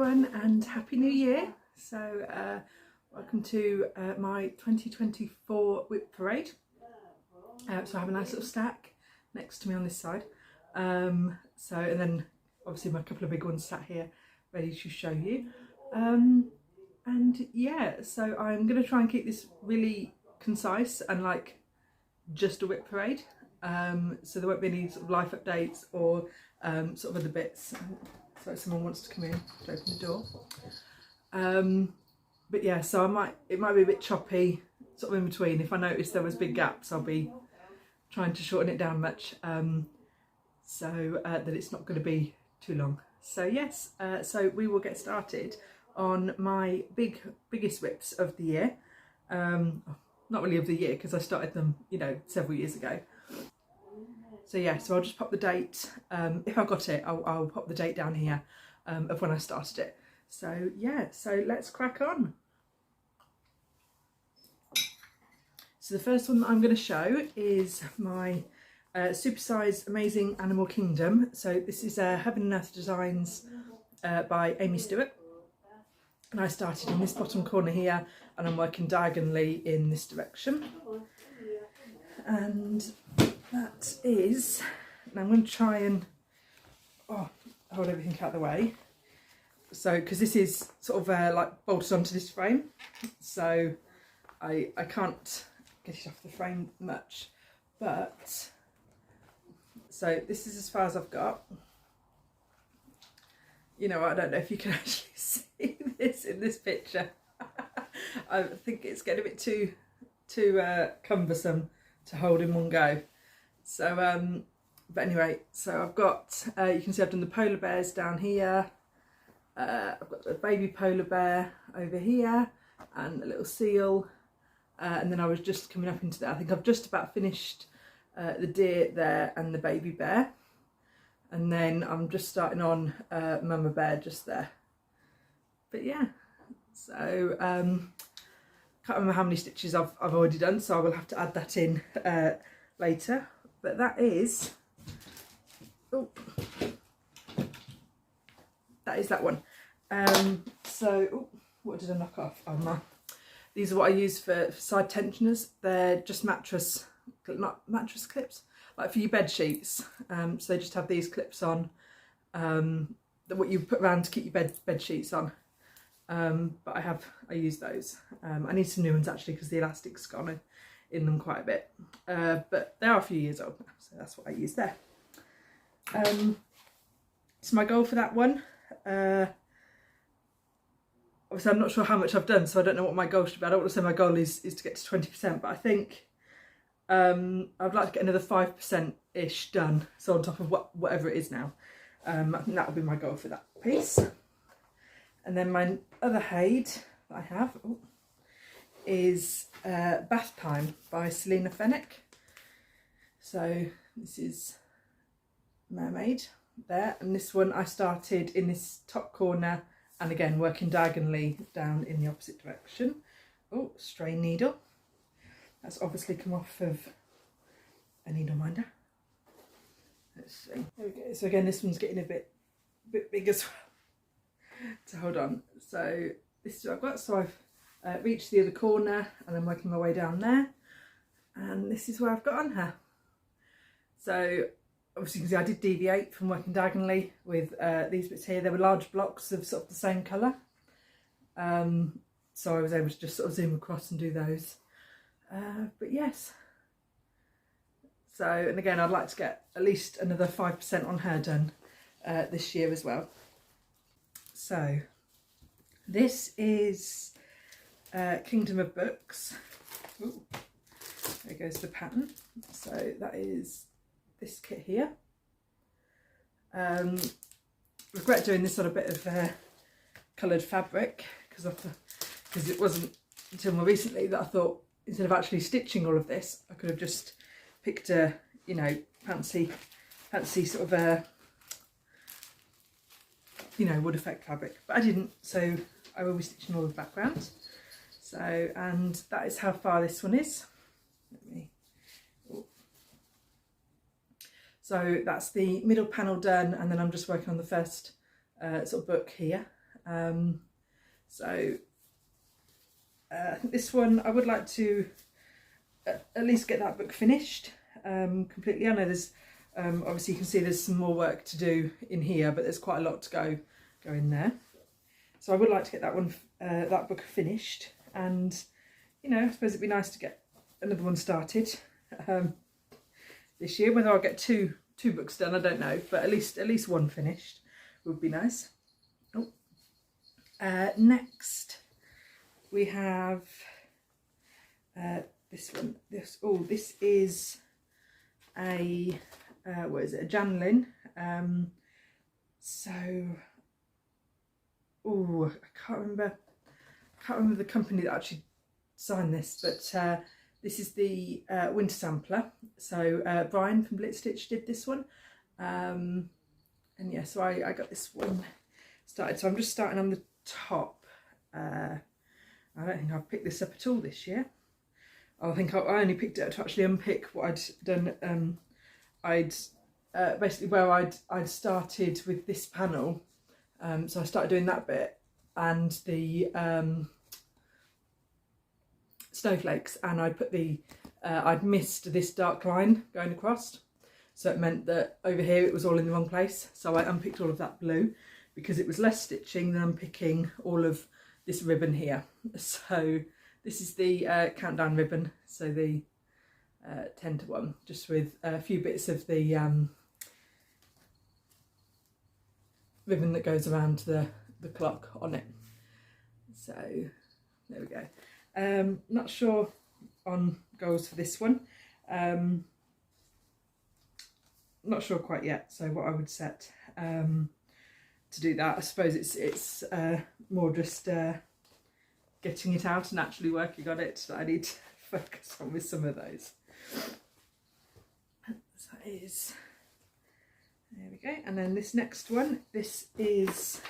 everyone and Happy New Year. So welcome to my 2024 WIP parade. So I have a nice little stack next to me on this side. And then obviously my couple of big ones sat here ready to show you. And yeah, so I'm going to try and keep this really concise and like just a WIP parade. So there won't be any sort of life updates or sort of other bits. So someone wants to come in to open the door. But yeah, so it might be a bit choppy sort of in between. If I notice there was big gaps, I'll be trying to shorten it down much so that it's not going to be too long. So yes, so we will get started on my biggest WIPs of the year. Not really of the year because I started them, you know, several years ago. So yeah, so I'll just pop the date, if I've got it, I'll pop the date down here of when I started it. So yeah, so let's crack on. So the first one that I'm going to show is my supersized Amazing Animal Kingdom. So this is Heaven and Earth Designs by Aimee Stewart. And I started in this bottom corner here and I'm working diagonally in this direction. And that is, and I'm going to try and hold everything out of the way. So, because this is sort of like bolted onto this frame, so I can't get it off the frame much. But, so this is as far as I've got. You know, I don't know if you can actually see this in this picture. I think it's getting a bit too cumbersome to hold in one go. So, but anyway, so I've got, you can see I've done the polar bears down here. I've got the baby polar bear over here and a little seal. And then I was just coming up into there. I think I've just about finished the deer there and the baby bear. And then I'm just starting on mama bear just there. But yeah, so can't remember how many stitches I've already done, so I will have to add that in later. But that is, that is that one. So, what did I knock off? Oh my. These are what I use for side tensioners. They're just mattress clips, like for your bed sheets. So they just have these clips on, what you put around to keep your bed sheets on. But I use those. I need some new ones actually because the elastic's gone in them quite a bit. But they are a few years old now, so that's what I use there. So my goal for that one, obviously I'm not sure how much I've done, so I don't know what my goal should be. I don't want to say my goal is to get to 20%, but I think I'd like to get another 5%-ish done, so on top of whatever it is now. I think that would be my goal for that piece. And then my other HAED that I have is Bathtime by Selena Fenech. So this is Mermaid there, and this one I started in this top corner and again working diagonally down in the opposite direction. Oh, strain needle. That's obviously come off of a needle minder. Let's see. There we go. So again, this one's getting a bit big as well. So hold on. So this is what I've got. So I've reached the other corner and I'm working my way down there. And this is where I've got on her. So obviously you can see I did deviate from working diagonally with these bits here. There were large blocks of sort of the same colour. So I was able to just sort of zoom across and do those. But yes. So, and again, I'd like to get at least another 5% on her done this year as well. So, this is Kingdom of Books. Ooh, there goes the pattern. So that is this kit here. Regret doing this on a bit of coloured fabric because it wasn't until more recently that I thought instead of actually stitching all of this, I could have just picked a, you know, fancy sort of a, you know, wood effect fabric, but I didn't, so I will be stitching all the background. So, and that is how far this one is. So that's the middle panel done, and then I'm just working on the first sort of book here. So I think this one I would like to at least get that book finished completely. I know there's obviously you can see there's some more work to do in here, but there's quite a lot to go in there. So I would like to get that one, that book finished, and you know, I suppose it'd be nice to get another one started this year. Whether I'll get two books done, I don't know, but at least one finished would be nice. Oh. Next we have this one. This is a what is it? A Chatelaine. So I can't remember the company that actually signed this, but this is the winter sampler. So Brian from Blitz Stitch did this one, and yeah, so I got this one started. So I'm just starting on the top. I don't think I've picked this up at all this year. I think I only picked it up to actually unpick what I'd done. I'd basically where I'd started with this panel, so I started doing that bit and the snowflakes, and I put the I'd missed this dark line going across, so it meant that over here it was all in the wrong place. So I unpicked all of that blue because it was less stitching than unpicking all of this ribbon here. So this is the countdown ribbon, so the 10 to 1, just with a few bits of the ribbon that goes around the clock on it. So there we go. Not sure on goals for this one. Not sure quite yet, so what I would set to do that, I suppose it's more just getting it out and actually working on it that I need to focus on with some of those. So that is, there we go. And then this next one, this is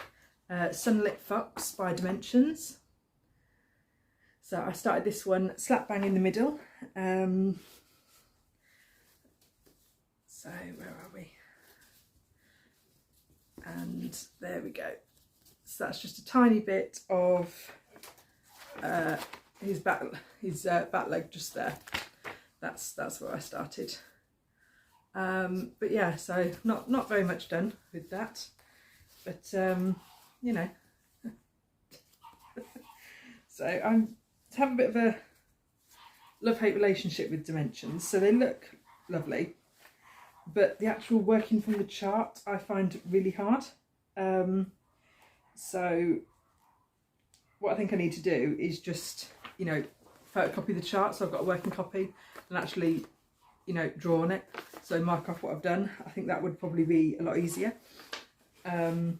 Sunlit Fox by Dimensions. So I started this one slap bang in the middle. So where are we? And there we go. So that's just a tiny bit of his back leg just there. That's where I started. But yeah, so not very much done with that, but you know. So I have a bit of a love-hate relationship with Dimensions. So they look lovely, but the actual working from the chart I find really hard. So what I think I need to do is just, you know, photocopy the chart, so I've got a working copy, and actually, you know, draw on it, so mark off what I've done. I think that would probably be a lot easier. So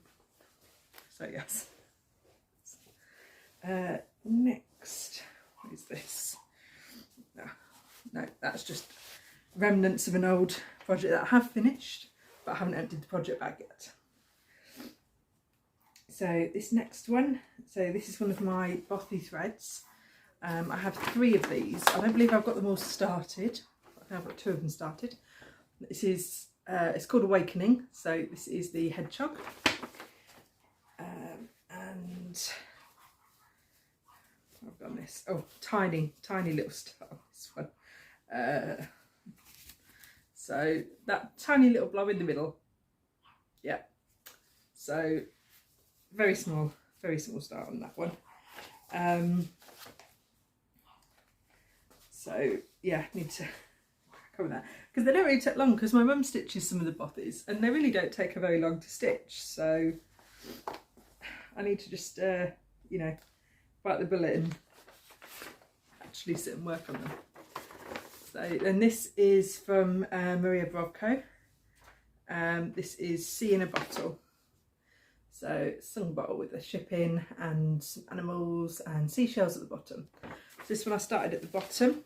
yes. Next, what is this? No, that's just remnants of an old project that I have finished, but I haven't emptied the project bag yet. So this next one, so this is one of my Bothy threads. I have 3 of these. I don't believe I've got them all started. I think I've got 2 of them started. This is, it's called Awakening. So this is the hedgehog. And I've got this, oh, tiny little star, this one. So that tiny little blob in the middle. Yeah. So very small star on that one. So yeah, need to cover that because they don't really take long, because my mum stitches some of the Bothys and they really don't take her very long to stitch. So I need to just you know, bite the bullet and actually sit and work on them. So, and this is from Maria Brovko. This is Sea in a Bottle. So sung bottle with a ship in and some animals and seashells at the bottom. So this one I started at the bottom.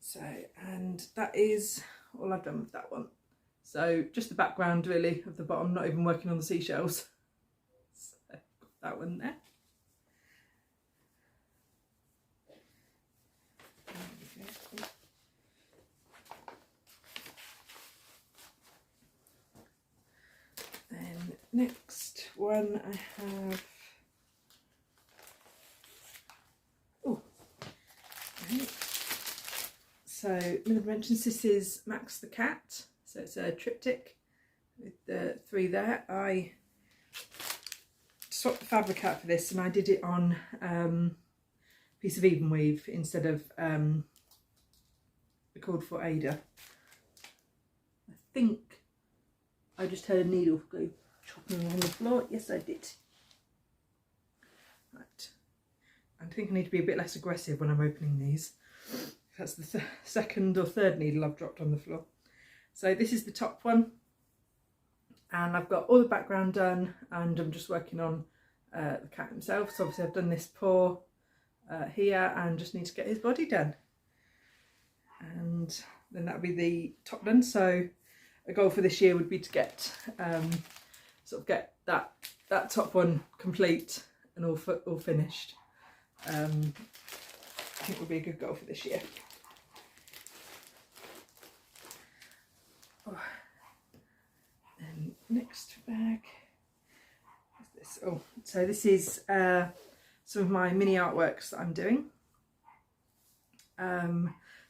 So, and that is all I've done with that one. So just the background really of the bottom, not even working on the seashells. So got that one there. next one I have, so Middle Dimensions, this is Max the Cat, so it's a triptych with the 3 there. I swapped the fabric out for this and I did it on a piece of even weave instead of the called for Ada. I think I just heard a needle go chopping along the floor. Yes, I did. Right. I think I need to be a bit less aggressive when I'm opening these. That's the second or third needle I've dropped on the floor. So this is the top one, and I've got all the background done, and I'm just working on the cat himself. So obviously I've done this paw here, and just need to get his body done, and then that'll be the top done. So a goal for this year would be to get sort of get that top one complete and all finished. I think would be a good goal for this year. Oh. And next bag is this. Oh, so this is some of my mini artworks that I'm doing.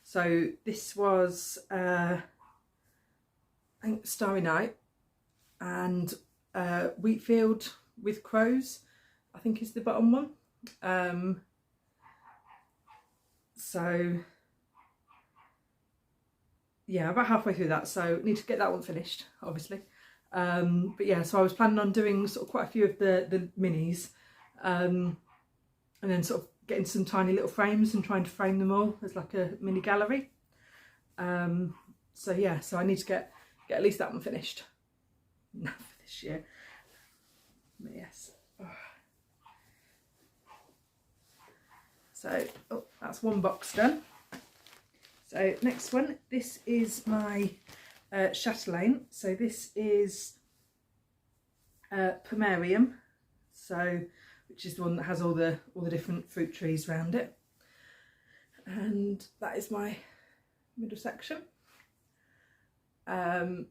So this was I think Starry Night and Wheatfield with crows, I think is the bottom one. So yeah, about halfway through that, so need to get that one finished, obviously. But yeah, so I was planning on doing sort of quite a few of the minis, and then sort of getting some tiny little frames and trying to frame them all as like a mini gallery. So yeah, so I need to get at least that one finished for this year. But yes. So, oh, that's one box done. So next one, this is my Chatelaine. So this is Pomarium, so which is the one that has all the different fruit trees around it, and that is my middle section. Can't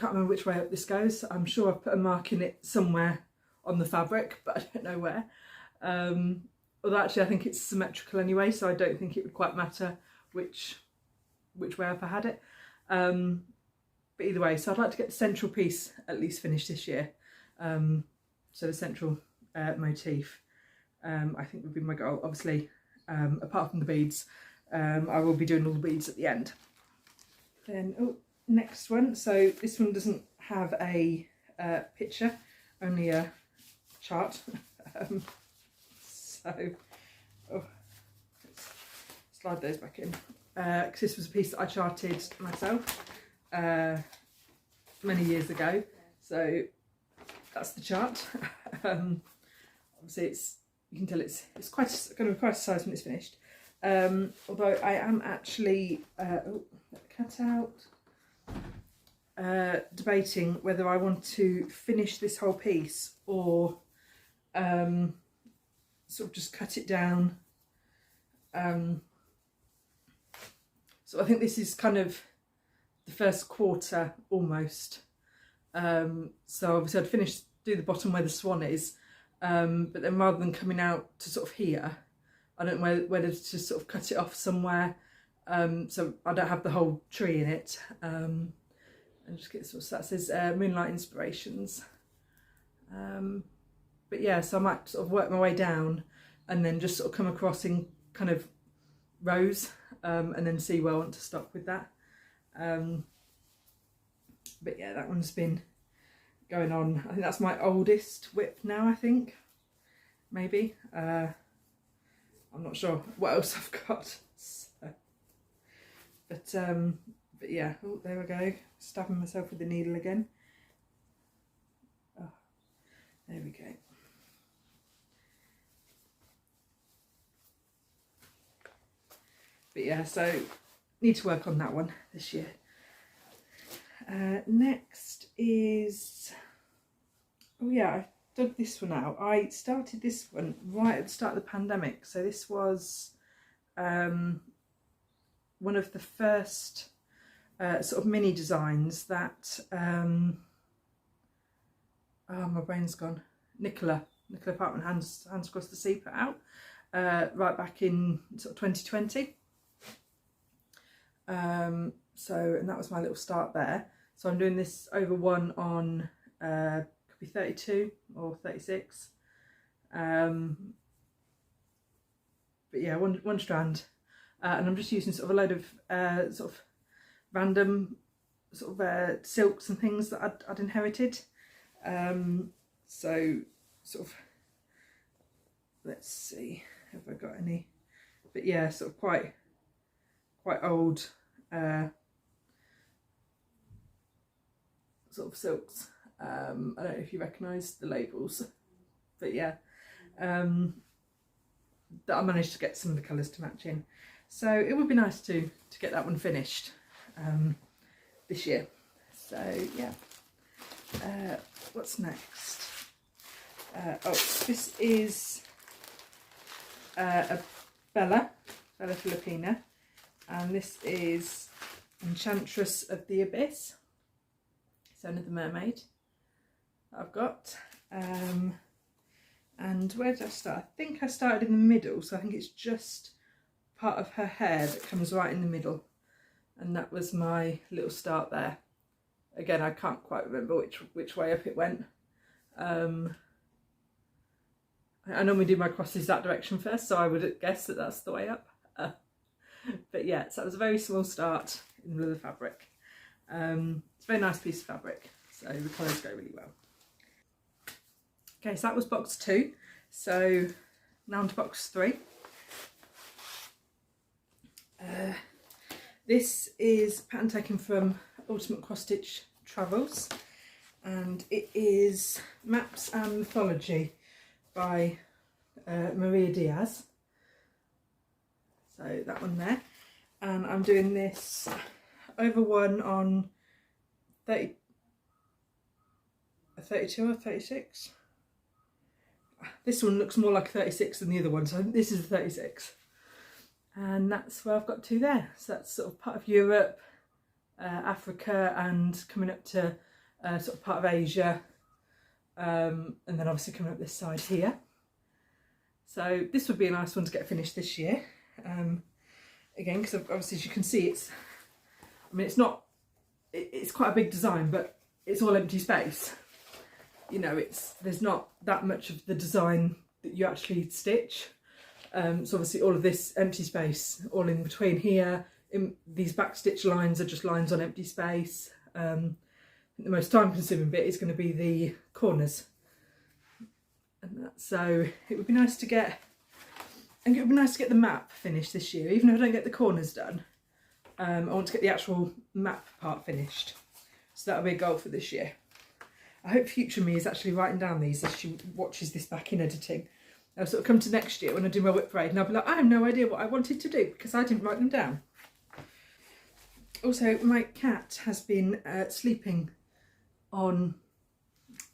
remember which way up this goes. I'm sure I've put a mark in it somewhere on the fabric, but I don't know where. Although actually I think it's symmetrical anyway, so I don't think it would quite matter which way up I had it. But either way, so I'd like to get the central piece at least finished this year. So the central motif, I think would be my goal. Obviously, apart from the beads, I will be doing all the beads at the end. Then, oh, next one. So this one doesn't have a picture, only a chart. So, oh, let's slide those back in. Because this was a piece that I charted myself many years ago. So that's the chart. Obviously, you can tell it's going to be quite a size when it's finished. Although I am actually oh, let the cat out. Debating whether I want to finish this whole piece or sort of just cut it down. So I think this is kind of the first quarter almost. So obviously I'd do the bottom where the swan is, but then rather than coming out to sort of here, I don't know whether to sort of cut it off somewhere, so I don't have the whole tree in it. And just get sort of, so that says Moonlight Inspirations. But yeah, so I might sort of work my way down and then just sort of come across in kind of rows, and then see where I want to stop with that. But yeah, that one's been going on. I think that's my oldest WIP now, I think. Maybe. I'm not sure what else I've got. So. But yeah, oh, there we go. Stabbing myself with the needle again. Oh, there we go. But yeah, so need to work on that one this year. Next is, oh yeah, I dug this one out. I started this one right at the start of the pandemic. So this was one of the first sort of mini designs that oh, my brain's gone. Nicola Parkman, Hands Across the Sea, put out right back in sort of 2020. So, and that was my little start there. So I'm doing this over one on could be 32 or 36. But yeah, one strand, and I'm just using sort of a load of sort of random sort of silks and things that I'd inherited. So sort of, let's see, have I got any? But yeah, sort of quite old sort of silks. I don't know if you recognise the labels, but yeah, that I managed to get some of the colours to match in. So it would be nice to get that one finished this year. So yeah, what's next? Oh, this is a Bella Filipina, and this is Enchantress of the Abyss. So another mermaid that I've got. And where did I start? I think I started in the middle, so I think it's just part of her hair that comes right in the middle, and that was my little start there. Again, I can't quite remember which way up it went. I normally do my crosses that direction first, so I would guess that that's the way up. But yeah, so that was a very small start in the middle of the fabric. It's a very nice piece of fabric, so the colours go really well. Okay, so that was box 2. So now on to box 3. This is pattern taken from Ultimate Cross Stitch Travels, and it is Maps and Mythology by Diaz. So that one there, and I'm doing this over one on 32 or 36. This one looks more like 36 than the other one, so this is 36. And that's where I've got to there. So that's sort of part of Europe, Africa, and coming up to sort of part of Asia, and then obviously coming up this side here. So this would be a nice one to get finished this year. Again, because obviously as you can see, it's quite a big design, but it's all empty space. You know, there's not that much of the design that you actually stitch. So obviously all of this empty space, all in between here, these back stitch lines are just lines on empty space. The most time consuming bit is going to be the corners. And so it would be nice to get, the map finished this year, even if I don't get the corners done. I want to get the actual map part finished. So that'll be a goal for this year. I hope future me is actually writing down these as she watches this back in editing. I'll sort of come to next year when I do my WIP parade and I'll be like, I have no idea what I wanted to do because I didn't write them down. Also, my cat has been sleeping on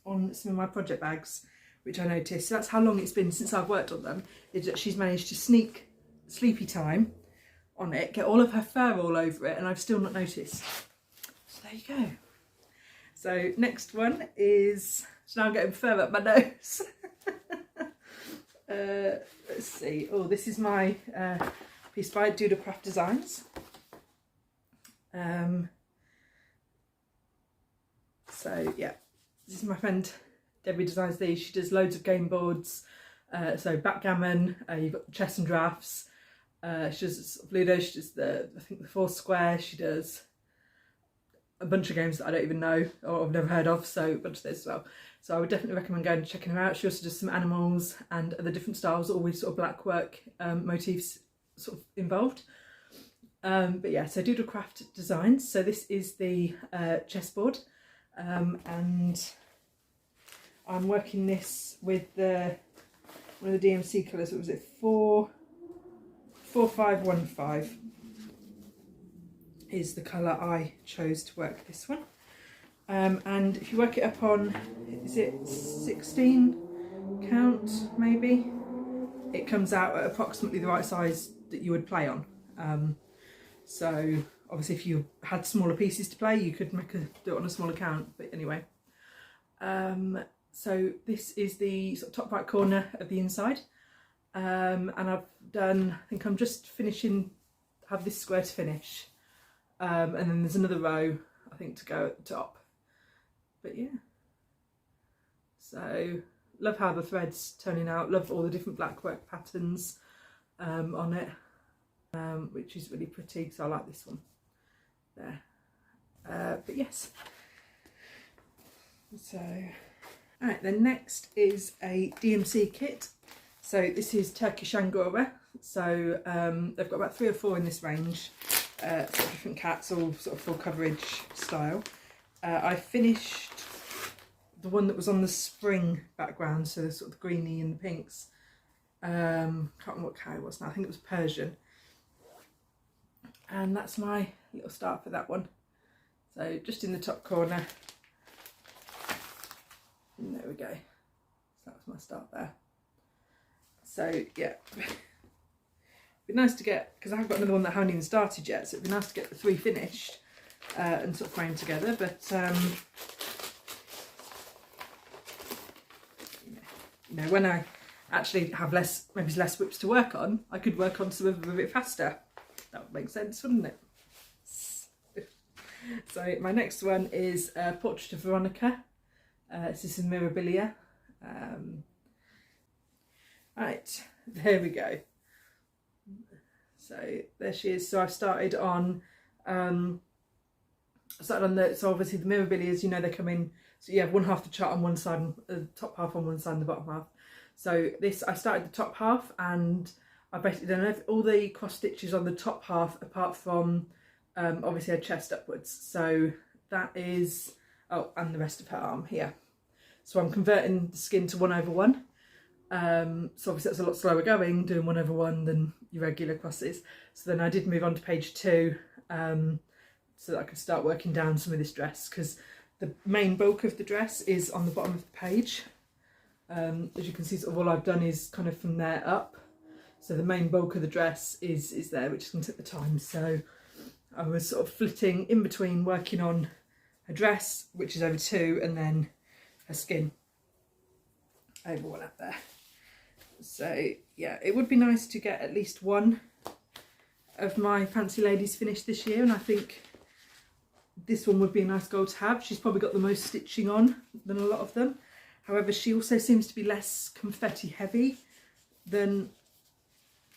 some of my project bags, which I noticed. So that's how long it's been since I've worked on them, is that she's managed to sneak sleepy time on it, get all of her fur all over it, and I've still not noticed. So there you go. So next one is, so now I'm getting fur up my nose. Let's see. Oh, this is my piece by Doodlecraft Designs. So yeah, this is my friend Debbie designs these. She does loads of game boards, so backgammon, you've got chess and drafts, she does Ludo, she does I think the Four Square, she does a bunch of games that I don't even know or I've never heard of, so a bunch of this as well. So I would definitely recommend going and checking her out. She also does some animals and other different styles, all with sort of black work motifs sort of involved. But yeah, so Doodlecraft Designs. So this is the chessboard, and I'm working this with one of the DMC colours. What was it? 4515 is the colour I chose to work this one. And if you work it up on, is it 16 count maybe? It comes out at approximately the right size that you would play on. So obviously if you had smaller pieces to play, you could do it on a smaller count, but anyway. So this is the sort of top right corner of the inside, and I've done, I think I'm just finishing, have this square to finish, and then there's another row I think to go at the top. But yeah, so love how the thread's turning out, love all the different black work patterns on it, which is really pretty, so I like this one there. But yes, so alright, then next is a DMC kit. So this is Turkish Angora, so they've got about 3 or 4 in this range, sort of different cats, all sort of full coverage style. I finished the one that was on the spring background, so the sort of the greeny and the pinks. Can't remember what cow it was now, I think it was Persian. And that's my little start for that one. So just in the top corner. And there we go. So that was my start there. So yeah, it'd be nice to get, because I haven't got another one that I haven't even started yet, so it'd be nice to get the 3 finished and sort of framed together. But you know, when I actually have maybe less whips to work on, I could work on some of them a bit faster. That would make sense, wouldn't it? So my next one is Portrait of Veronica. This is in Mirabilia. Right, there we go. So there she is. So I've started on so obviously the Mirabilias, you know, they come in, so you have one half the chart on one side and the top half on one side and the bottom half. So this, I started the top half and I basically done all the cross stitches on the top half apart from obviously her chest upwards. So that is, oh, and the rest of her arm here. So I'm converting the skin to 1/1. So obviously that's a lot slower going, doing 1/1 than your regular crosses. So then I did move on to page 2 so that I could start working down some of this dress, because the main bulk of the dress is on the bottom of the page. As you can see, sort of all I've done is kind of from there up. So the main bulk of the dress is there, which is going to take the time. So I was sort of flitting in between working on her dress, which is over 2, and then her skin over 1 up there. So yeah, it would be nice to get at least one of my fancy ladies finished this year, and I think this one would be a nice goal to have. She's probably got the most stitching on than a lot of them. However, she also seems to be less confetti heavy than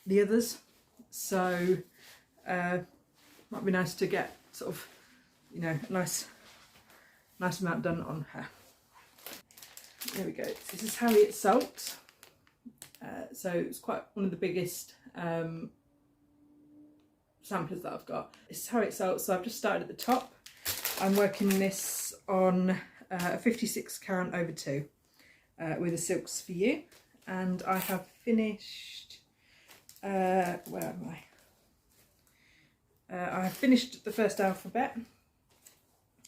the others. So might be nice to get sort of, you know, a nice amount done on her. There we go. This is Harriet Salt. So it's quite one of the biggest samplers that I've got. It's Harriet Salt, so I've just started at the top. I'm working this on a 56 count over 2 with the Silks for You, and I have finished, where am I? I have finished the first alphabet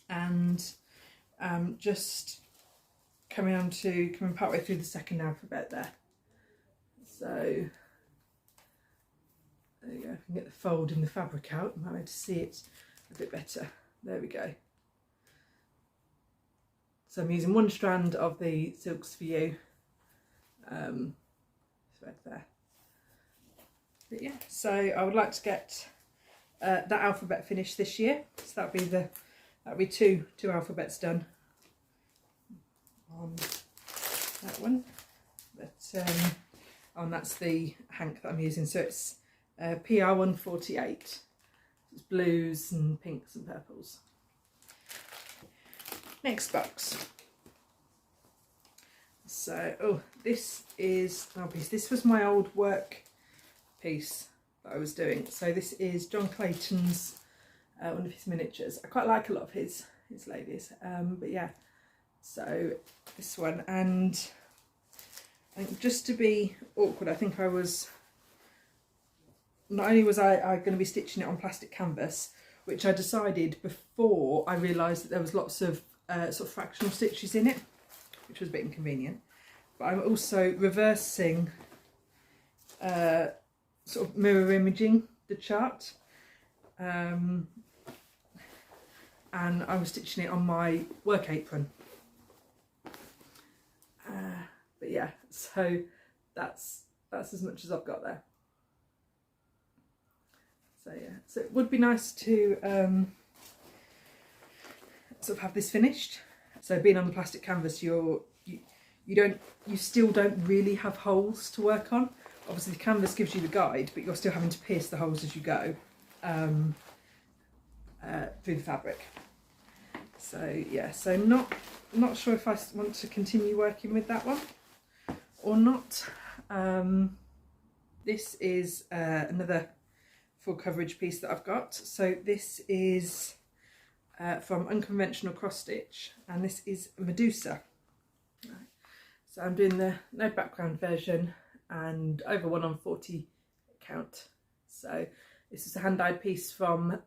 and just coming partway through the second alphabet there. So there you go. If I can get the fold in the fabric out, I might be able to see it a bit better. There we go. So I'm using 1 strand of the Silks for You thread there. But yeah, so I would like to get that alphabet finished this year. So that'll be two alphabets done on that one. But and that's the hank that I'm using. So it's PR 148. It's blues and pinks and purples. Next box. So this is our piece. This was my old work piece that I was doing. So this is John Clayton's one of his miniatures. I quite like a lot of his ladies, but yeah, so this one. And I think just to be awkward, I think I was, not only was I going to be stitching it on plastic canvas, which I decided before I realised that there was lots of sort of fractional stitches in it, which was a bit inconvenient. But I'm also reversing, sort of mirror imaging the chart, and I was stitching it on my work apron. But yeah, so that's as much as I've got there. So yeah, so it would be nice to sort of have this finished. So being on the plastic canvas, you still don't really have holes to work on. Obviously the canvas gives you the guide, but you're still having to pierce the holes as you go through the fabric. So yeah, so not sure if I want to continue working with that one or not. This is another full coverage piece that I've got. So this is from Unconventional Cross Stitch, and this is Medusa. So I'm doing the no background version and over 1 on 40 count. So this is a hand dyed piece from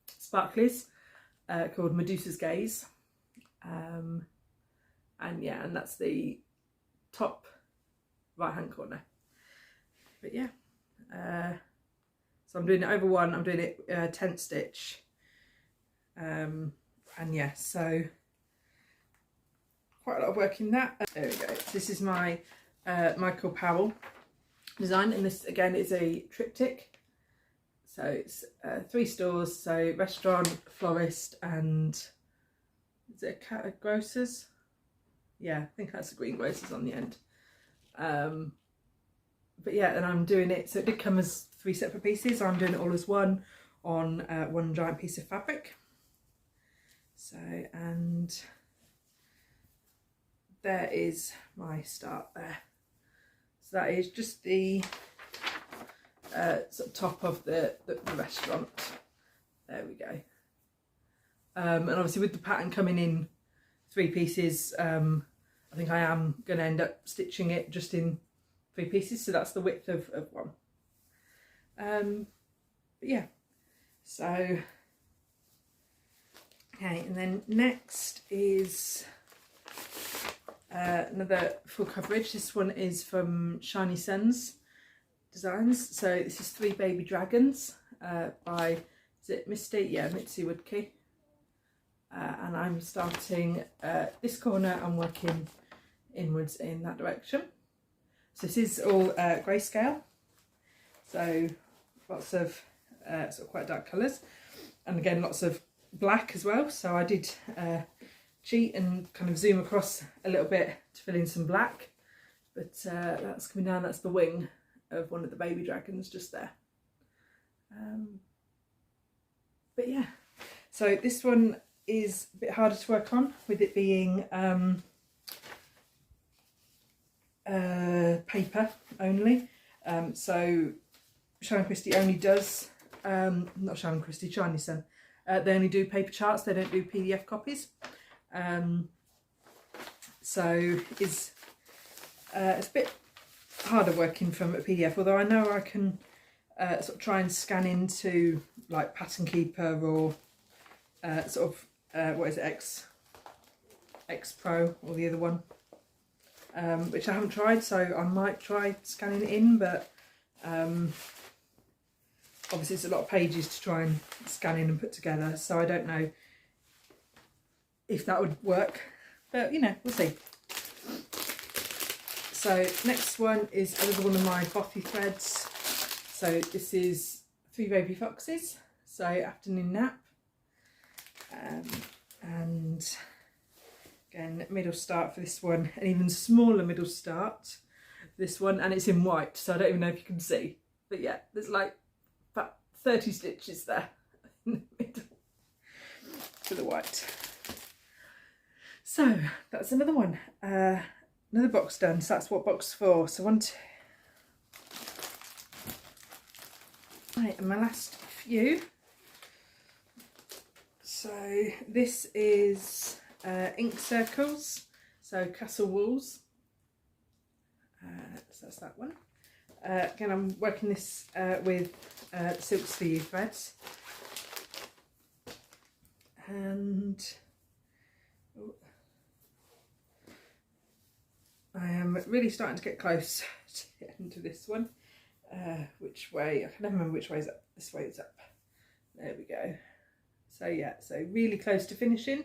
Sparklies called Medusa's Gaze, and yeah, and that's the top right hand corner. But yeah, so I'm doing it over 1. I'm doing it 10th stitch, and yeah, so quite a lot of work in that. There we go. So this is my Michael Powell design, and this again is a triptych. So it's 3 stores, so restaurant, florist, and is it a grocer's? Yeah, I think that's a greengrocer's on the end. But yeah, and I'm doing it, so it did come as 3 separate pieces. I'm doing it all as one on one giant piece of fabric. So, and there is my start there. So that is just the sort of top of the restaurant. There we go. And obviously with the pattern coming in 3 pieces, I think I am going to end up stitching it just in 3 pieces, so that's the width of 1. But yeah, so okay, and then next is another full coverage. This one is from Shiny Suns Designs. So this is 3 Baby Dragons by, is it Misty? Yeah, Mitzi Woodkey. And I'm starting this corner and working inwards in that direction. So this is all grayscale, so lots of sort of quite dark colours, and again lots of black as well. So I did cheat and kind of zoom across a little bit to fill in some black, but that's coming down. That's the wing of one of the baby dragons just there. But yeah, so this one is a bit harder to work on, with it being paper only. So Sharon Christie only does, not Sharon Christie, Shiny Sun, they only do paper charts, they don't do PDF copies. So it's a bit harder working from a PDF, although I know I can sort of try and scan into like Pattern Keeper or sort of what is it, X Pro or the other one, which I haven't tried, so I might try scanning it in, but obviously it's a lot of pages to try and scan in and put together, so I don't know if that would work, but you know, we'll see. So next one is another one of my Bothy threads. So this is 3 Baby Foxes, so afternoon nap, and again middle start for this one, an even smaller middle start for this one, and it's in white, so I don't even know if you can see, but yeah, there's like about 30 stitches there in the middle for the white. So that's another one, another box done. So that's what box 4. So 1, 2. Right, and my last few. So this is ink circles, so castle walls. So that's that one. Again, I'm working this with Silks for You threads, and I am really starting to get close to the end of this one. Which way? I can never remember which way is up. This way is up. There we go. So yeah, so really close to finishing.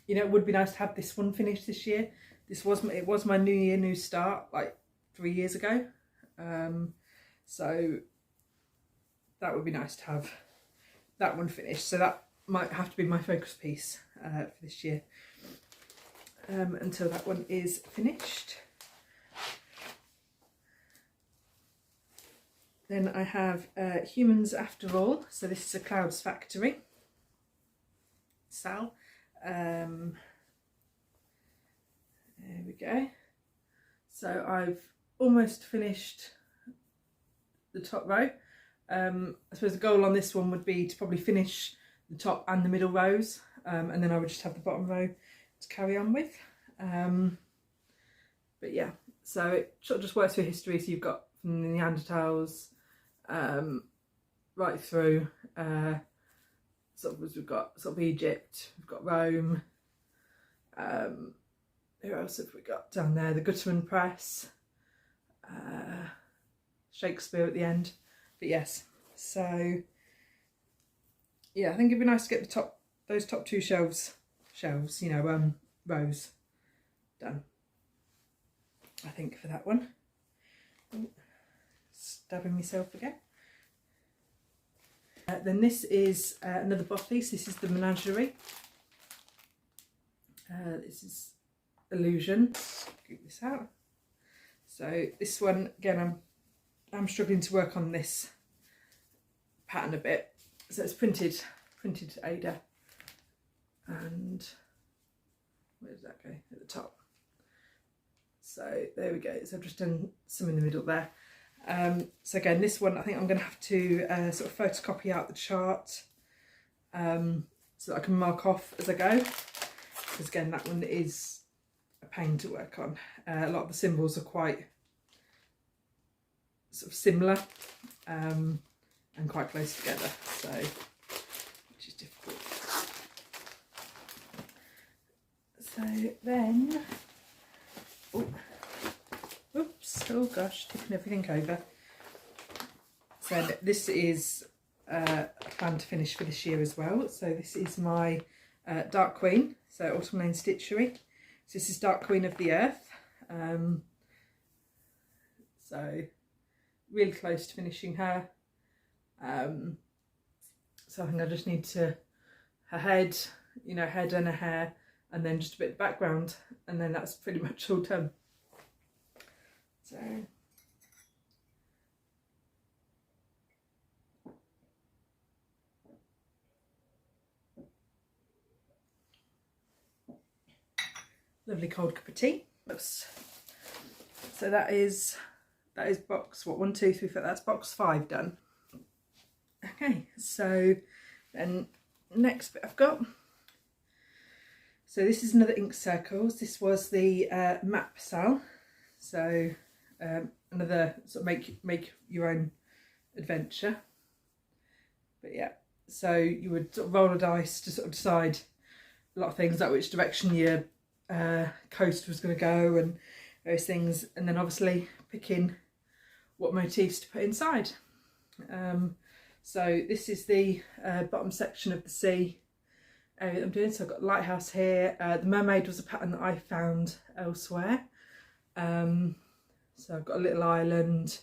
you know, it would be nice to have this one finished this year. It was my New Year, New Start, like 3 years ago. So that would be nice to have that one finished. So that might have to be my focus piece for this year, until that one is finished. Then I have Humans After All. So this is a Clouds Factory. Sal. There we go. So I've almost finished the top row. I suppose the goal on this one would be to probably finish the top and the middle rows, and then I would just have the bottom row to carry on with. But yeah, so it sort of just works through history. So you've got from the Neanderthals right through. We've got sort of Egypt, we've got Rome. Who else have we got down there? The Guttman Press, Shakespeare at the end. But yes, so yeah, I think it'd be nice to get those top two shelves, you know, rows done. I think for that one. Ooh, stabbing myself again. Then this is another Bothy. So this is the Menagerie. This is Illusion. Get this out. So this one again, I'm struggling to work on this pattern a bit. So it's printed Ada, and where does that go? At the top. So there we go. So I've just done some in the middle there. So again, this one I think I'm going to have to sort of photocopy out the chart, so that I can mark off as I go, because again that one is a pain to work on. A lot of the symbols are quite sort of similar, and quite close together, so which is difficult. So then, oops, oh gosh, tipping everything over. So this is a plan to finish for this year as well. So this is my Dark Queen, so Autumn Lane Stitchery. So this is Dark Queen of the Earth. So really close to finishing her. So I think I just need her head, you know, head and her hair, and then just a bit of background, and then that's pretty much all done. So lovely cold cup of tea. So that is box, what, 1, 2, 3, 4, that's box 5 done. Okay, so then next bit I've got, so this is another ink circles. This was the map cell, so another sort of make your own adventure. But yeah, so you would sort of roll a dice to sort of decide a lot of things, like which direction your coast was going to go and those things, and then obviously picking what motifs to put inside. So this is the bottom section of the sea area that I'm doing. So I've got lighthouse here. The mermaid was a pattern that I found elsewhere. So I've got a little island.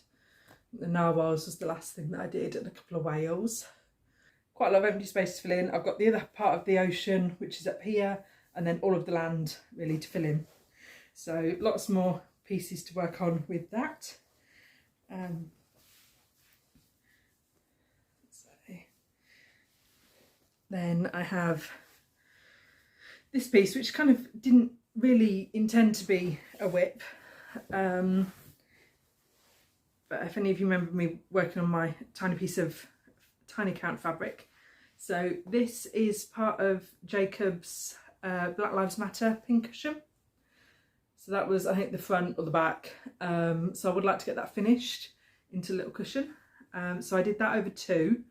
The narwhals was the last thing that I did, and a couple of whales. Quite a lot of empty space to fill in. I've got the other part of the ocean, which is up here, and then all of the land really to fill in. So lots more pieces to work on with that. Then I have this piece, which kind of didn't really intend to be a WIP. But if any of you remember me working on my tiny piece of tiny count fabric. So this is part of Jacob's Black Lives Matter pincushion. So that was, I think, the front or the back. So I would like to get that finished into a little cushion. So I did that over 2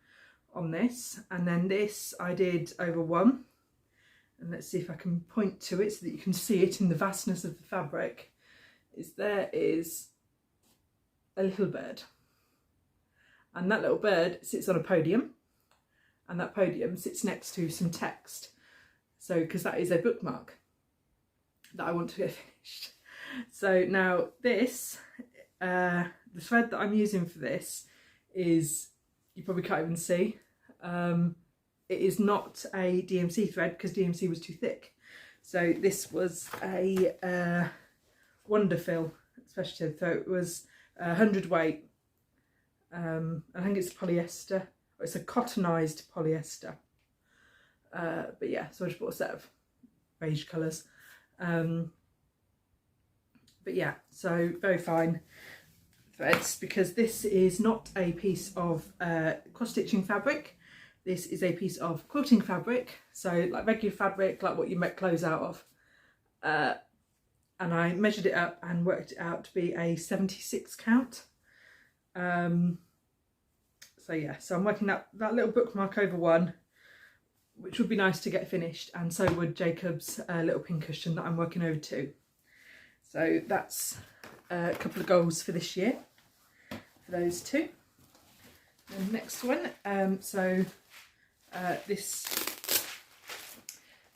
on this, and then this I did over 1. And let's see if I can point to it so that you can see it in the vastness of the fabric. There is a little bird, and that little bird sits on a podium, and that podium sits next to some text. So because that is a bookmark that I want to get finished. So now this, the thread that I'm using for this is, you probably can't even see, it is not a DMC thread because DMC was too thick. So this was a Wonderfill specialty, so it was 100 weight. I think it's polyester, or it's a cottonized polyester. But yeah, so I just bought a set of beige colours. But yeah, so very fine threads, because this is not a piece of cross-stitching fabric. This is a piece of quilting fabric, so like regular fabric, like what you make clothes out of. And I measured it up and worked it out to be a 76 count. So yeah, so I'm working that little bookmark over one, which would be nice to get finished, and so would Jacob's little pincushion that I'm working over too. So that's a couple of goals for this year, for those two. And the next one, this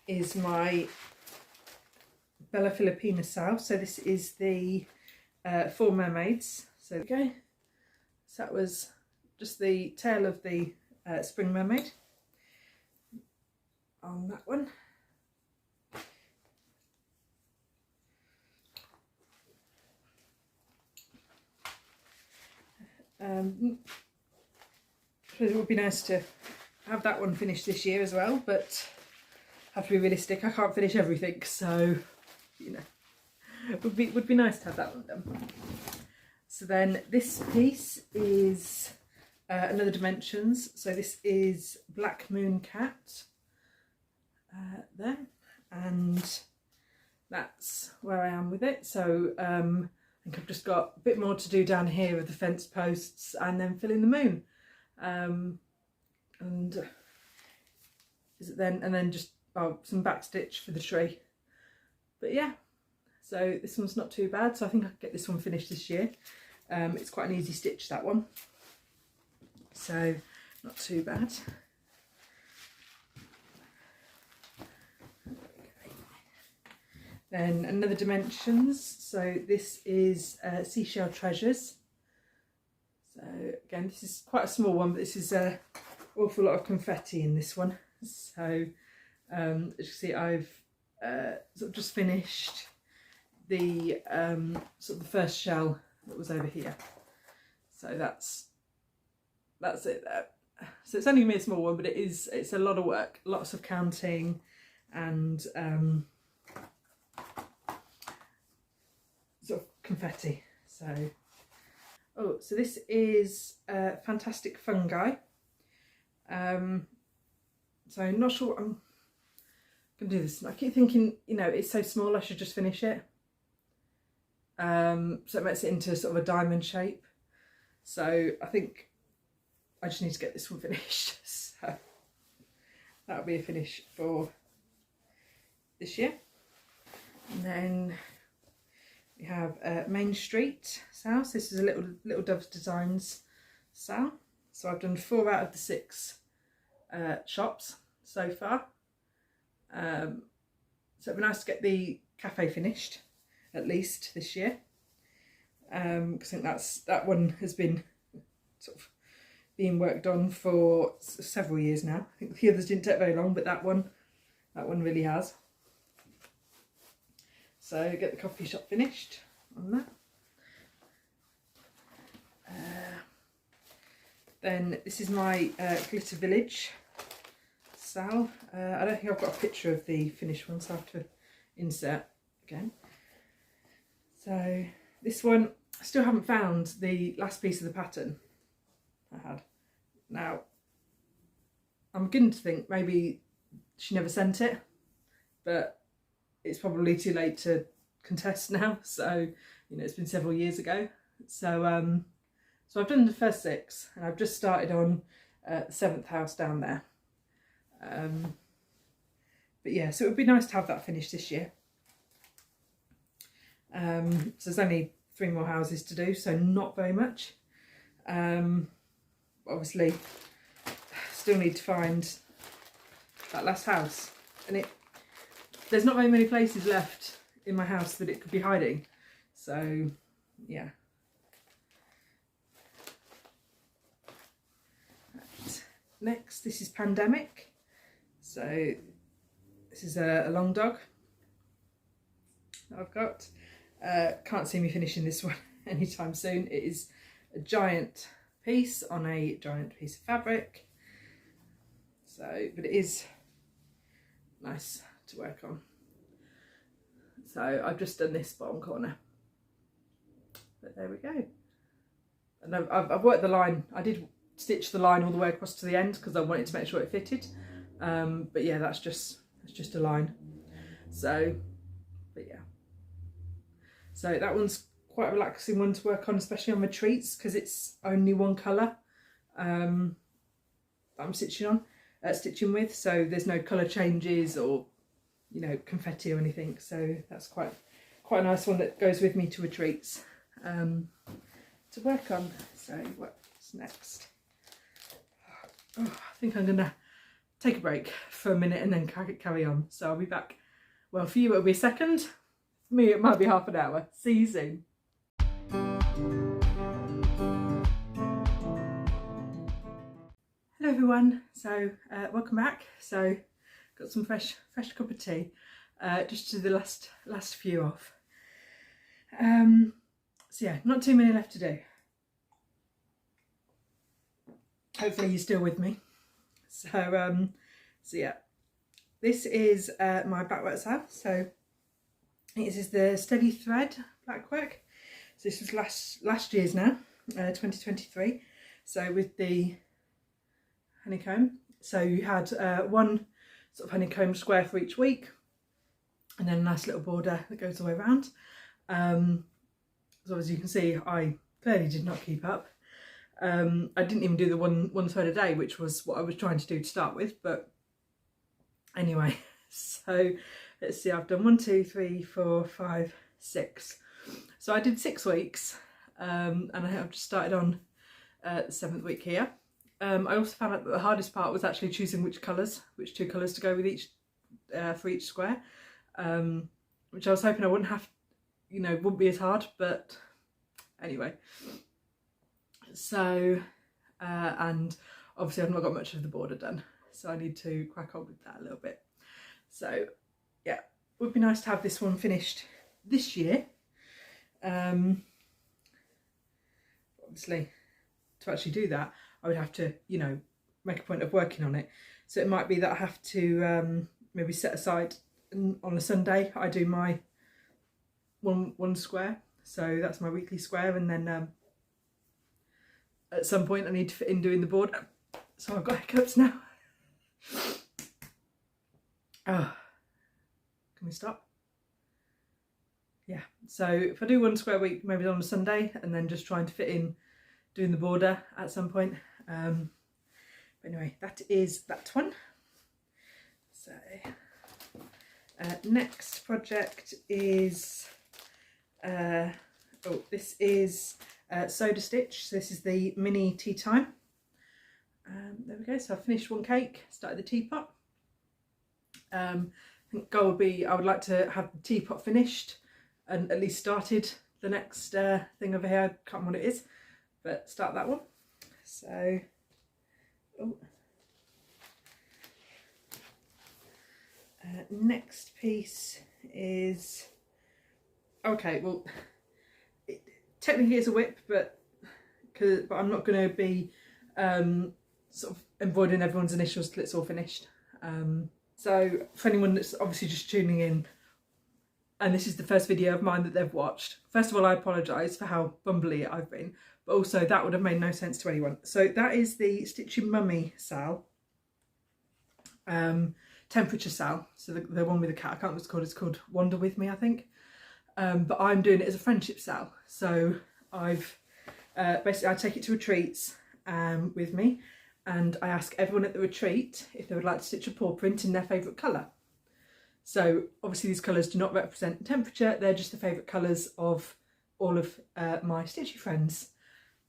is my Bella Filipina sow. So this is the 4 mermaids. So there we go. So that was just the tail of the spring mermaid on that one. It would be nice to have that one finished this year as well, but have to be realistic. I can't finish everything, so you know, it would be nice to have that one done. So then this piece is another Dimensions. So this is Black Moon Cat there, and that's where I am with it. So I think I've just got a bit more to do down here with the fence posts and then fill in the moon. And is it then, and then just some back stitch for the tree. But yeah, so this one's not too bad, so I think I can get this one finished this year. It's quite an easy stitch, that one, so not too bad. Then another Dimensions, so this is Seashell Treasures. So again, this is quite a small one, but this is an awful lot of confetti in this one. So as you can see, I've sort of just finished the sort of the first shell that was over here. So that's it there. So it's only gonna be a small one, but it's a lot of work, lots of counting, and sort of confetti. So so this is Fantastic Fungi. So I'm not sure what I'm gonna do this. I keep thinking, you know, it's so small I should just finish it. So it makes it into sort of a diamond shape. So I think I just need to get this one finished. So that'll be a finish for this year. And then we have Main Street sow. So this is a little Dove's Designs sow. So I've done 4 out of the 6 shops so far. So it'd be nice to get the cafe finished at least this year, because I think that one has been sort of being worked on for several years now. I think the others didn't take very long, but that one really has. So get the coffee shop finished on that. Then this is my Glitter Village sow. I don't think I've got a picture of the finished one, so I have to insert again. So this one, I still haven't found the last piece of the pattern I had. Now, I'm beginning to think maybe she never sent it, but it's probably too late to contest now. So, you know, it's been several years ago. So, so I've done the first 6, and I've just started on the 7th house down there. But yeah, so it would be nice to have that finished this year. So there's only 3 more houses to do, so not very much. Obviously, still need to find that last house, and there's not very many places left in my house that it could be hiding. So yeah. Right. Next, this is Pandemic. So this is a long dog that I've got. Can't see me finishing this one anytime soon. It is a giant piece on a giant piece of fabric. So, but it is nice to work on. So I've just done this bottom corner. But there we go. And I've worked the line. I did stitch the line all the way across to the end because I wanted to make sure it fitted. But yeah, that's just a line. So, but yeah. So that one's quite a relaxing one to work on, especially on retreats, because it's only one colour I'm stitching with. So there's no colour changes or, you know, confetti or anything. So that's quite a nice one that goes with me to retreats to work on. So what's next? Oh, I think I'm gonna take a break for a minute and then carry on. So I'll be back. Well, for you it'll be a second. For me it might be half an hour. See you soon. Hello everyone. So welcome back. So got some fresh cup of tea. Just to the last few off. So yeah, not too many left to do. Hopefully you're still with me. So yeah, this is my blackwork sale. So this is the Steady Thread blackwork. So this was last year's now, 2023. So with the honeycomb. So you had one sort of honeycomb square for each week, and then a nice little border that goes all the way around. So as you can see, I clearly did not keep up. I didn't even do the one thread a day, which was what I was trying to do to start with, but anyway. So let's see, I've done 1, 2, 3, 4, 5, 6. So I did 6 weeks, and I have just started on the 7th week here. I also found out that the hardest part was actually choosing which two colours to go with each for each square, which I was hoping I wouldn't have, you know, wouldn't be as hard, but anyway. So and obviously I've not got much of the border done, so I need to crack on with that a little bit. So yeah, it would be nice to have this one finished this year. Obviously to actually do that I would have to, you know, make a point of working on it. So it might be that I have to maybe set aside on a Sunday I do my one square. So that's my weekly square, and then at some point I need to fit in doing the border. So I've got hiccups now. Oh, can we stop? Yeah, so if I do 1 square week, maybe on a Sunday, and then just trying to fit in doing the border at some point. But anyway, that is that one. So next project is this is Soda Stitch. So this is the mini tea time. There we go. So I finished one cake, started the teapot. I think goal would be I would like to have the teapot finished and at least started the next thing over here. I can't remember what it is, but start that one. So next piece is, okay, well technically it's a WIP, but I'm not going to be sort of embroidering everyone's initials till it's all finished. So for anyone that's obviously just tuning in and this is the first video of mine that they've watched, first of all I apologise for how bumbly I've been, but also that would have made no sense to anyone. So that is the Stitching Mummy sal, temperature sal, so the one with the cat. I can't remember what it's called, Wander With Me I think. But I'm doing it as a friendship sal. So I've basically I take it to retreats with me, and I ask everyone at the retreat if they would like to stitch a paw print in their favourite colour. So obviously these colours do not represent temperature, they're just the favourite colours of all of my stitchy friends.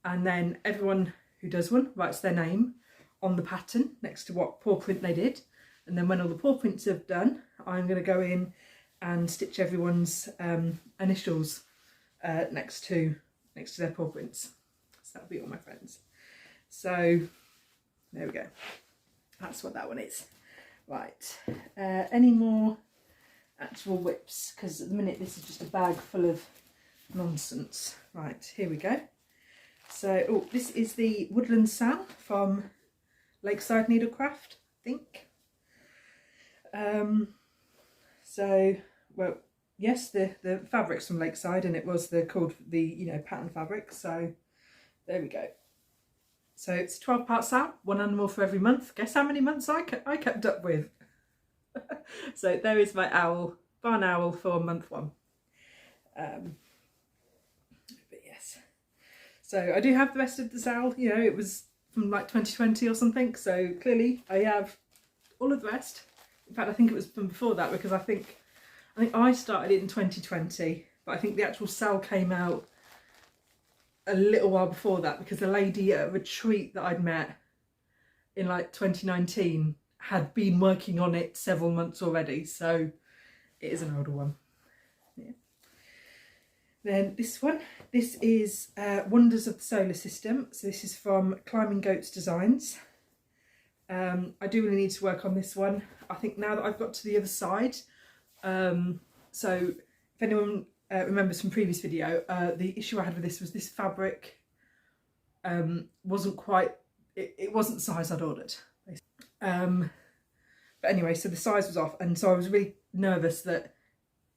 And then everyone who does one writes their name on the pattern next to what paw print they did, And then when all the paw prints are done, I'm going to go in and stitch everyone's initials next to their paw prints. So that'll be all my friends. So there we go. That's what that one is. Right. Any more actual WIPs? Because at the minute this is just a bag full of nonsense. Right, here we go. So, oh, this is the Woodland Sal from Lakeside Needlecraft, I think. So, well, yes, the fabric's from Lakeside, and it was called the, you know, pattern fabric. So there we go. So it's 12-part sal, one animal for every month. Guess how many months I kept up with? So there is my owl, barn owl for month 1. But yes. So I do have the rest of the sal, you know, it was from like 2020 or something. So clearly I have all of the rest. In fact, I think it was from before that, because I think I started it in 2020, but I think the actual sal came out a little while before that, because the lady at a retreat that I'd met in like 2019 had been working on it several months already, so it is an older one. Yeah. Then this one, this is Wonders of the Solar System. So this is from Climbing Goats Designs. I do really need to work on this one. I think now that I've got to the other side, so if anyone remembers from previous video, the issue I had with this was this fabric wasn't quite, it wasn't the size I'd ordered. But anyway, so the size was off, and so I was really nervous that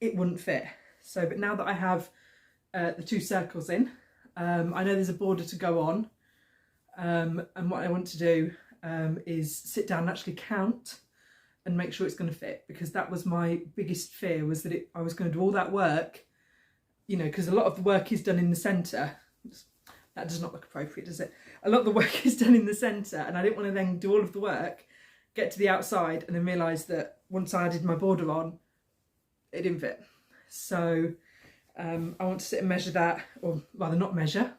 it wouldn't fit. So, but now that I have the 2 circles in, I know there's a border to go on, and what I want to do is sit down and actually count and make sure it's going to fit, because that was my biggest fear, was that I was going to do all that work, you know, because a lot of the work is done in the centre. That does not look appropriate, does it? A lot of the work is done in the centre, and I didn't want to then do all of the work, get to the outside, and then realise that once I added my border on, it didn't fit. So I want to sit and measure that, or rather not measure,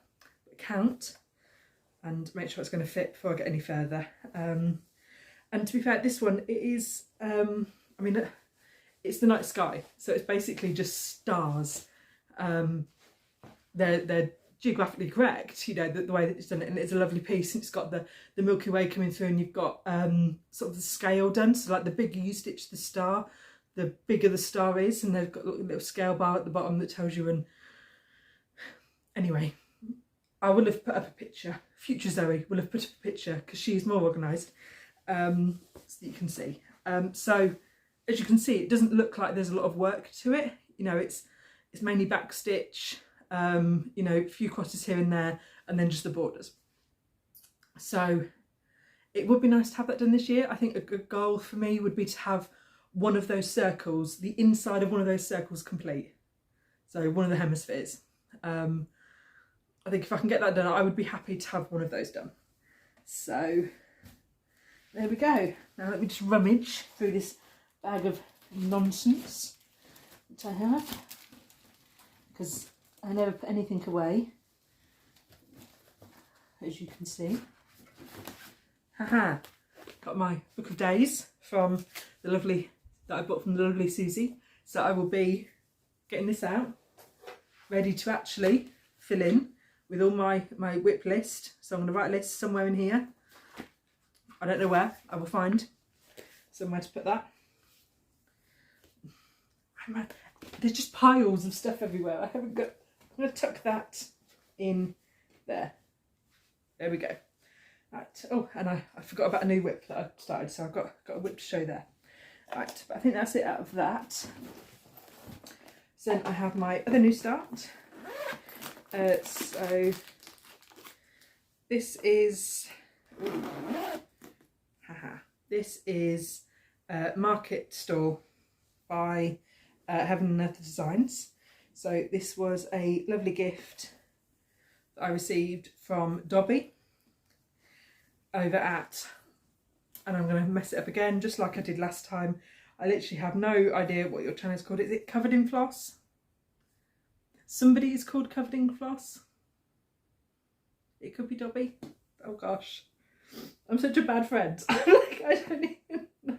but count, and make sure it's going to fit before I get any further. And to be fair, this one, it is, I mean, it's the night sky, so it's basically just stars. They're geographically correct, you know, the way that it's done it, and it's a lovely piece, and it's got the Milky Way coming through, and you've got sort of the scale done, so like the bigger you stitch the star, the bigger the star is, and they've got a little scale bar at the bottom that tells you. And anyway, I will have put up a picture, future Zoe will have put up a picture, because she's more organised, so that you can see. So as you can see, it doesn't look like there's a lot of work to it, you know, it's mainly back stitch, you know, a few crosses here and there, and then just the borders. So it would be nice to have that done this year. I think a good goal for me would be to have one of those circles, the inside of one of those circles complete. So one of the hemispheres. I think if I can get that done, I would be happy to have one of those done. So there we go. Now let me just rummage through this bag of nonsense that I have, because I never put anything away, as you can see. Haha, got my book of days from the lovely, that I bought from the lovely Susie. So I will be getting this out, ready to actually fill in with all my WIP list. So I'm going to write a list somewhere in here. I don't know where, I will find somewhere to put that. There's just piles of stuff everywhere. I haven't got, I'm going to tuck that in there. There we go. Right. Oh, and I forgot about a new WIP that I started, so I've got a WIP to show there. Right, but I think that's it out of that. So then I have my other new start. So this is, this is Market Stall by Heaven and Earth Designs. So this was a lovely gift that I received from Dobby over at, and I'm going to mess it up again just like I did last time. I literally have no idea what your channel is called. Is it Covered in Floss? Somebody is called Covered in Floss. It could be Dobby. Oh gosh, I'm such a bad friend. Like, I don't even know.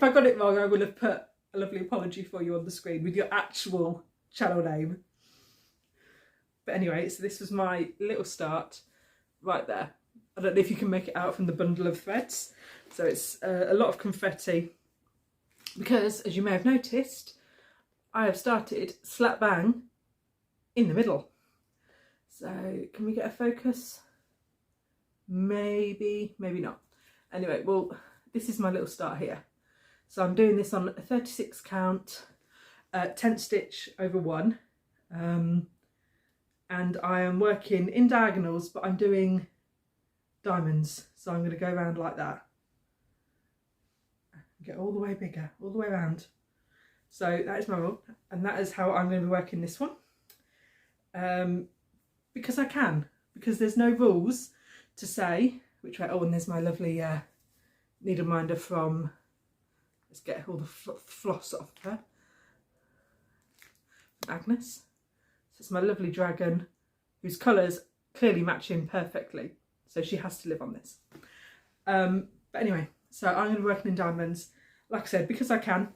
if I got it wrong, I will have put a lovely apology for you on the screen with your actual channel name. But anyway, so this was my little start right there. I don't know if you can make it out from the bundle of threads. So it's a lot of confetti because, as you may have noticed, I have started slap bang in the middle. So can we get a focus? Maybe, maybe not. Anyway, well, this is my little start here. So I'm doing this on a 36 count, 10 stitch over 1. And I am working in diagonals, but I'm doing diamonds. So I'm going to go around like that. Get all the way bigger, all the way around. So that is my rule, and that is how I'm going to be working this one. Because I can, because there's no rules to say which way. Oh, and there's my lovely needle minder from, let's get all the floss off her, Agnes. So it's my lovely dragon whose colours clearly match in perfectly, so she has to live on this. But anyway, so I'm going to be working in diamonds, like I said, because I can,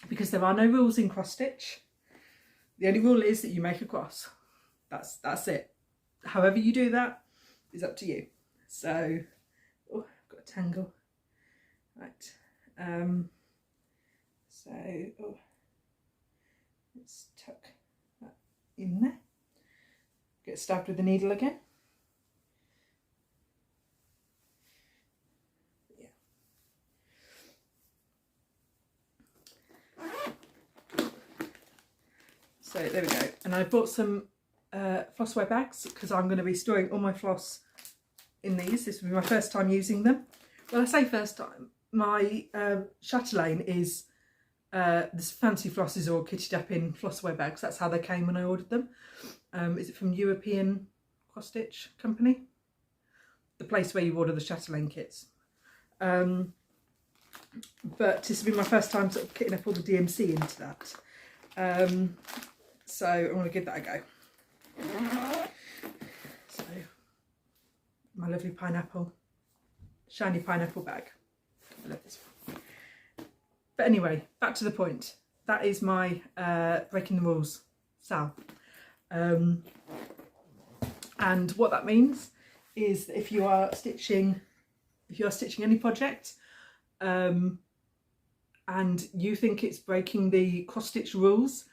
because there are no rules in cross stitch. The only rule is that you make a cross. That's it. However you do that is up to you. So, oh, I've got a tangle. Right. So, oh, let's tuck that in there. Get stabbed with the needle again. Yeah. So there we go. And I bought some flossware bags because I'm going to be storing all my floss in these. This will be my first time using them. Well, I say first time. My Chatelaine is this fancy flosses all kitted up in flossware bags. That's how they came when I ordered them. Is it from European Cross Stitch Company? The place where you order the Chatelaine kits. But this will be my first time sort of kitting up all the DMC into that. So I'm going to give that a go. So my lovely pineapple, shiny pineapple bag. I love this one. But anyway, back to the point. That is my breaking the rules, Sal. And what that means is that if you are stitching any project, and you think it's breaking the cross stitch rules,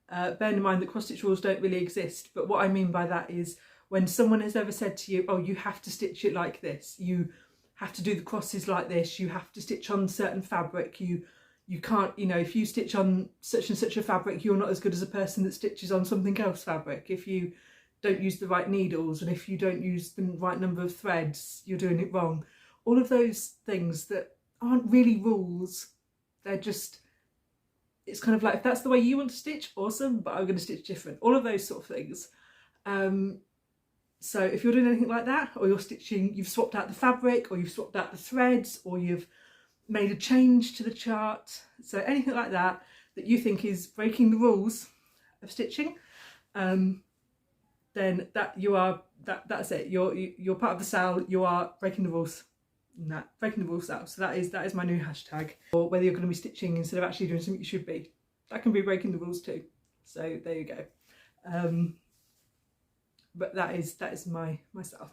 bear in mind that cross stitch rules don't really exist. But what I mean by that is when someone has ever said to you, oh, you have to stitch it like this, you have to do the crosses like this, you have to stitch on certain fabric, you can't, you know, if you stitch on such and such a fabric, you're not as good as a person that stitches on something else fabric. If you don't use the right needles and if you don't use the right number of threads, you're doing it wrong. All of those things that aren't really rules, they're just, it's kind of like, if that's the way you want to stitch, awesome, but I'm going to stitch different. All of those sort of things. So if you're doing anything like that, or you're stitching, you've swapped out the fabric, or you've swapped out the threads, or you've made a change to the chart, so anything like that that you think is breaking the rules of stitching, then that's it. You're part of the SAL. You are breaking the rules. Breaking the rules SAL. So that is my new hashtag. Or whether you're going to be stitching instead of actually doing something you should be, that can be breaking the rules too. So there you go. But that is myself.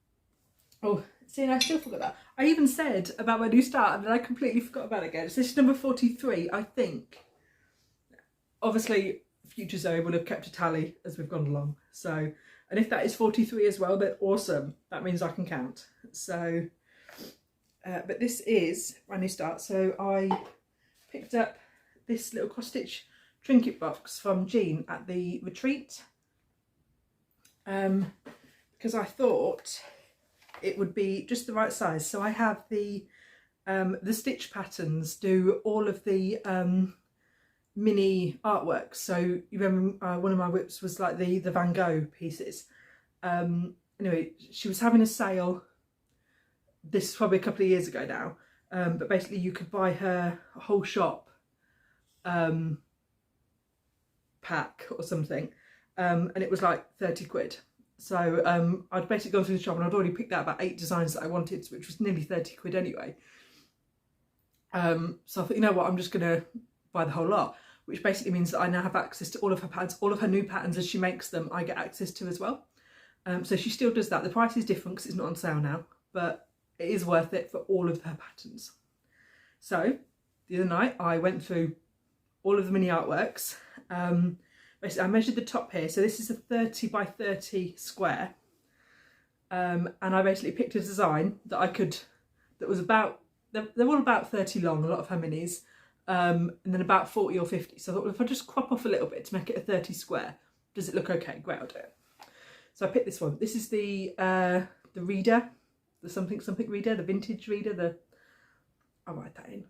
Oh, see, and I still forgot that. I even said about my new start and then I completely forgot about it again. So this is number 43, I think. Obviously, future Zoe will have kept a tally as we've gone along. So, and if that is 43 as well, then awesome. That means I can count. So, but this is my new start. So I picked up this little cross stitch trinket box from Jean at the retreat. Because I thought it would be just the right size. So I have the stitch patterns do all of the mini artwork. So you remember one of my whips was like the Van Gogh pieces. Anyway, she was having a sale. This is probably a couple of years ago now. But basically you could buy her a whole shop pack or something. And it was like 30 quid. So I'd basically gone through the shop and I'd already picked out about 8 designs that I wanted, which was nearly 30 quid anyway. So I thought, you know what, I'm just going to buy the whole lot, which basically means that I now have access to all of her patterns, all of her new patterns as she makes them, I get access to as well. So she still does that. The price is different because it's not on sale now, but it is worth it for all of her patterns. So the other night I went through all of the mini artworks. Basically I measured the top here, so this is a 30 by 30 square, and I basically picked a design that that was about, they're all about 30 long, a lot of her minis, and then about 40 or 50. So I thought, well, if I just crop off a little bit to make it a 30 square, does it look okay? Great, I'll do it. So I picked this one. This is the reader, the something reader, the vintage reader. I'll write that in.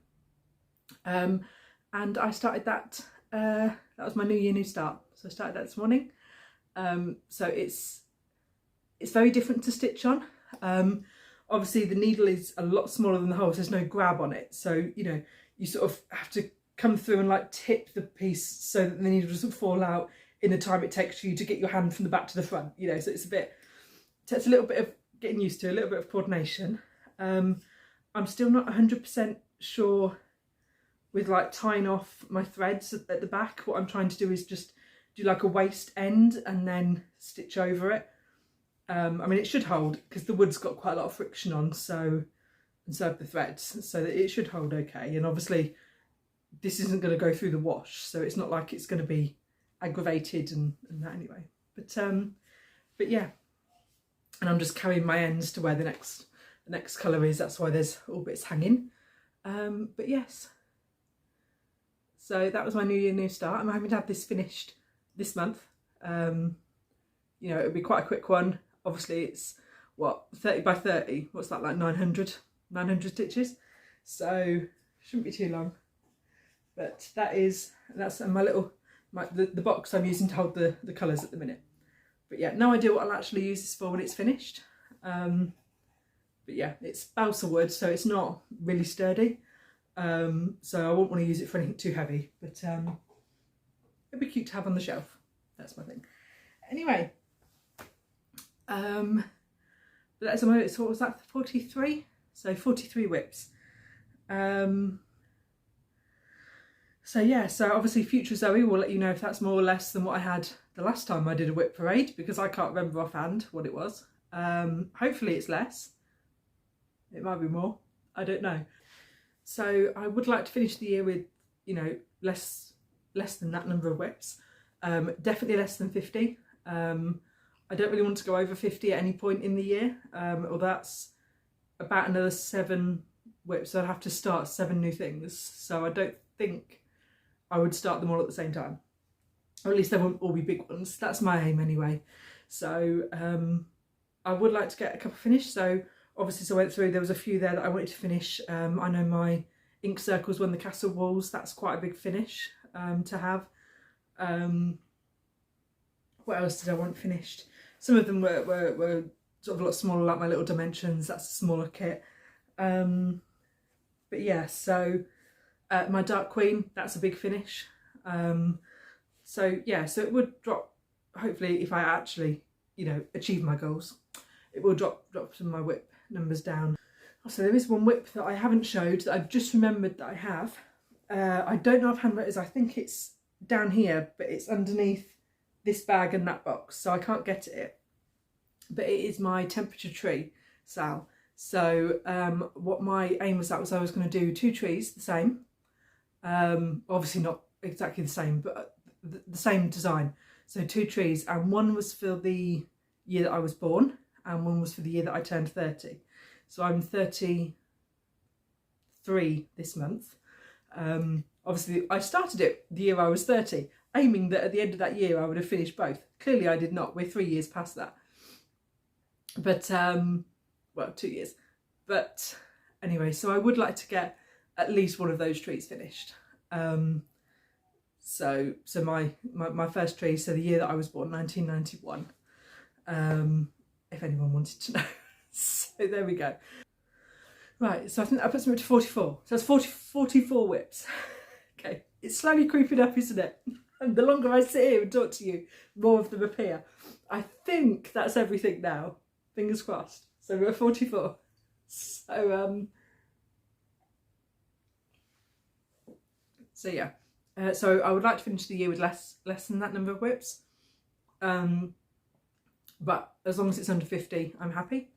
And I started that. That was my New Year, New Start. So I started that this morning. So it's very different to stitch on. Obviously the needle is a lot smaller than the hole, so there's no grab on it. So, you know, you sort of have to come through and like tip the piece so that the needle doesn't fall out in the time it takes for you to get your hand from the back to the front, you know. So it's takes a little bit of getting used to, a little bit of coordination. I'm still not 100% sure with like tying off my threads at the back. What I'm trying to do is just do like a waist end and then stitch over it. I mean, it should hold because the wood's got quite a lot of friction on, so have the threads, so that it should hold okay. And obviously this isn't going to go through the wash, so it's not like it's going to be aggravated and that anyway. But yeah, and I'm just carrying my ends to where the next colour is. That's why there's all bits hanging. But yes, so that was my New Year, New Start. I'm hoping to have this finished this month. You know, it'll be quite a quick one. Obviously it's what, 30 by 30, what's that, like 900 stitches, so shouldn't be too long. But that's my little the box I'm using to hold the colours at the minute. But yeah, no idea what I'll actually use this for when it's finished. But yeah, it's balsa wood, so it's not really sturdy, so I won't want to use it for anything too heavy, but it'd be cute to have on the shelf. That's my thing. Anyway, but that's so what was that, 43? So 43 whips. So yeah, so obviously future Zoe will let you know if that's more or less than what I had the last time I did a whip parade, because I can't remember offhand what it was. Hopefully it's less. It might be more, I don't know. So I would like to finish the year with, you know, less than that number of whips. Definitely less than 50. I don't really want to go over 50 at any point in the year, or that's about another 7 whips. So I'd have to start 7 new things. So I don't think I would start them all at the same time, or at least they won't all be big ones. That's my aim anyway. So I would like to get a couple finished. So obviously, so I went through, there was a few there that I wanted to finish. I know my ink circles won the castle walls. That's quite a big finish to have. What else did I want finished? Some of them were sort of a lot smaller, like my little dimensions. That's a smaller kit. But yeah, so my Dark Queen, that's a big finish. So yeah, so it would drop, hopefully, if I actually, you know, achieve my goals, it will drop some of my whip numbers down. So there is one whip that I haven't showed that I've just remembered that I have. I don't know offhand where it is. I think it's down here, but it's underneath this bag and that box, so I can't get at it. But it is my temperature tree, Sal. So what my aim was, I was going to do 2 trees the same. Obviously not exactly the same, but the same design. So 2 trees, and one was for the year that I was born, and one was for the year that I turned 30. So I'm 33 this month. Obviously I started it the year I was 30, aiming that at the end of that year I would have finished both. Clearly I did not. We're 3 years past that. But well, 2 years. But anyway, so I would like to get at least one of those trees finished. So my first tree, so the year that I was born, 1991, if anyone wanted to know. So there we go. Right, so I think that puts me up to 44. So that's 44 whips. Okay, it's slowly creeping up, isn't it? And the longer I sit here and talk to you, more of them appear. I think that's everything now. Fingers crossed. So we're at 44. So So yeah, so I would like to finish the year with less than that number of WIPs, but as long as it's under 50, I'm happy.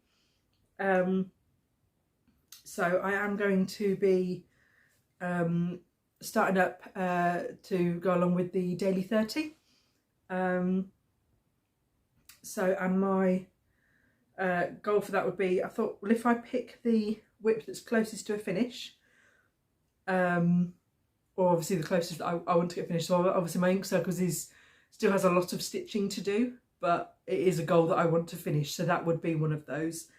So I am going to be starting up to go along with the daily 30. So, and my goal for that would be, I thought, well, if I pick the WIP that's closest to a finish, or obviously the closest that I want to get finished. So obviously my ink circles still has a lot of stitching to do, but it is a goal that I want to finish. So that would be one of those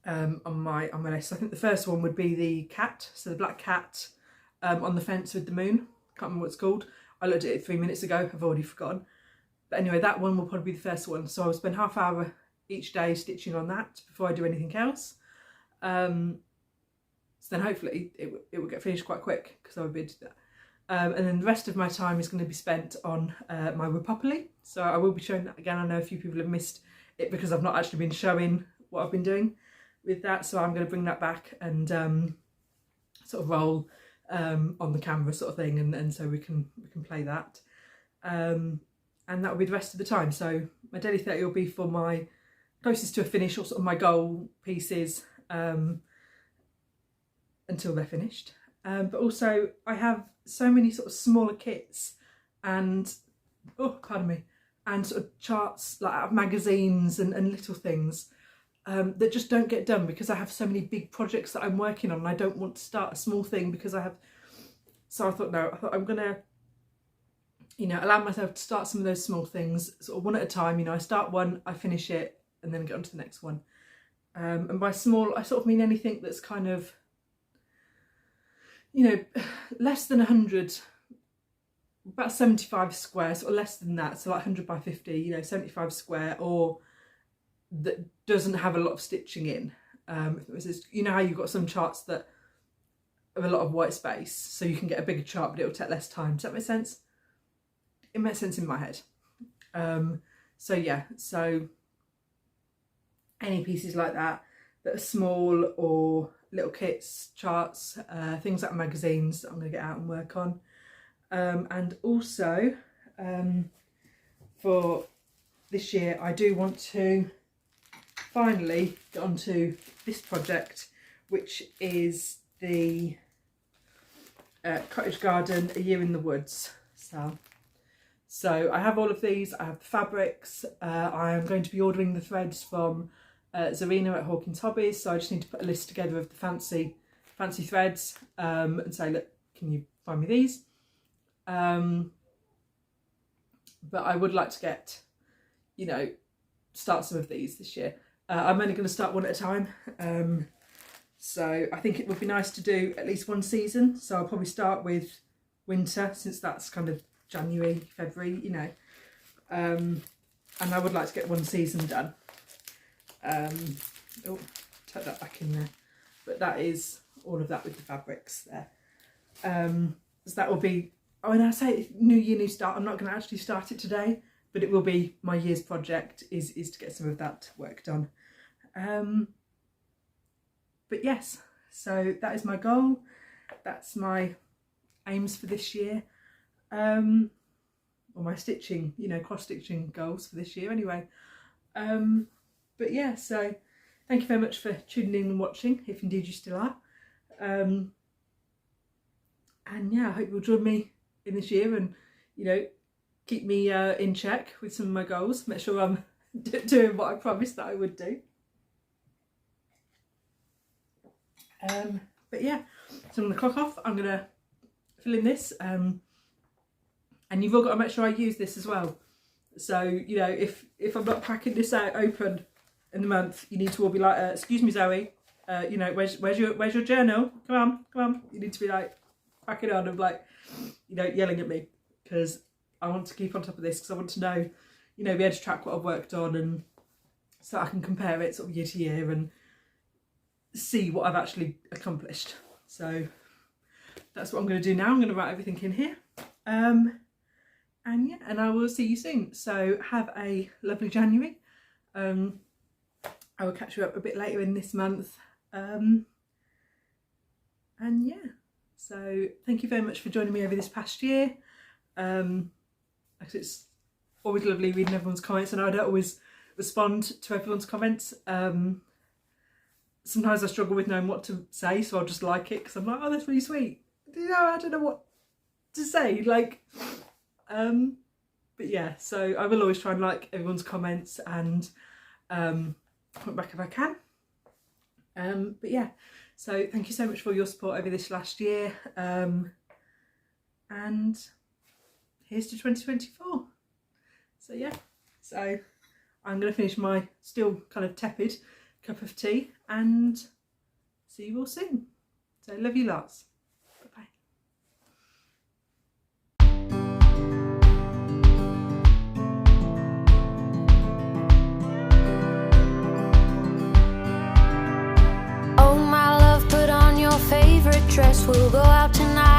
on my list. I think the first one would be the cat, so the black cat on the fence with the moon. Can't remember what it's called. I looked at it 3 minutes ago. I've already forgotten. But anyway, that one will probably be the first one. So I'll spend half hour each day stitching on that before I do anything else. So then hopefully it will get finished quite quick because I'll be able to do that. And then the rest of my time is going to be spent on my Wypopoly. So I will be showing that again. I know a few people have missed it because I've not actually been showing what I've been doing with that. So I'm going to bring that back and sort of roll on the camera sort of thing, and so we can play that. And that will be the rest of the time. So my daily 30 will be for my closest to a finish, or sort of my goal pieces until they're finished. But also I have so many sort of smaller kits and, oh, pardon me, and sort of charts like out of magazines and little things that just don't get done because I have so many big projects that I'm working on and I don't want to start a small thing because I have. So I thought, no, I'm gonna, you know, allow myself to start some of those small things sort of one at a time. You know, I start one, I finish it, and then get on to the next one. And by small, I sort of mean anything that's kind of, you know, less than 100, about 75 squares, or less than that, so like 100 by 50, you know, 75 square, or that doesn't have a lot of stitching in. You know how you've got some charts that have a lot of white space, so you can get a bigger chart but it'll take less time. Does that make sense? It makes sense in my head. So yeah, so any pieces like that that are small, or little kits, charts, things like magazines that I'm going to get out and work on. And also for this year I do want to finally get onto this project, which is the Cottage Garden A Year in the Woods. So I have all of these. I have the fabrics. I am going to be ordering the threads from Selena at Hawkins Hobbies, so I just need to put a list together of the fancy threads and say, look, can you find me these? But I would like to get, you know, start some of these this year. I'm only going to start one at a time, so I think it would be nice to do at least one season. So I'll probably start with winter, since that's kind of January, February, you know, and I would like to get one season done. Oh, tuck that back in there, but that is all of that with the fabrics there. So that will be, oh, and I say new year, new start, I'm not going to actually start it today, but it will be my year's project is to get some of that work done. But yes, so that is my goal. That's my aims for this year. Or my stitching, you know, cross stitching goals for this year anyway. But yeah, so thank you very much for tuning in and watching, if indeed you still are. And yeah, I hope you'll join me in this year and, you know, keep me in check with some of my goals. Make sure I'm doing what I promised that I would do. But yeah, so I'm going to clock off. I'm going to fill in this. And you've all got to make sure I use this as well. So, you know, if I'm not cracking this out open in the month, you need to all be like, excuse me, Zoe, you know, where's your journal? Come on. You need to be like cracking on and like, you know, yelling at me, because I want to keep on top of this, because I want to know, you know, be able to track what I've worked on, and so I can compare it sort of year to year and see what I've actually accomplished. So that's what I'm going to do now. I'm going to write everything in here. And yeah, and I will see you soon. So have a lovely January. I will catch you up a bit later in this month. And yeah, So thank you very much for joining me over this past year. It's always lovely reading everyone's comments, and I don't always respond to everyone's comments. Sometimes I struggle with knowing what to say, so I'll just like it because I'm like, oh, that's really sweet. You know, I don't know what to say, like, but yeah, so I will always try and like everyone's comments and comment back if I can. But yeah, so thank you so much for your support over this last year, and here's to 2024. So yeah, so I'm going to finish my still kind of tepid cup of tea and see you all soon. So love you lots. Bye bye. Oh my love, put on your favorite dress, we'll go out tonight.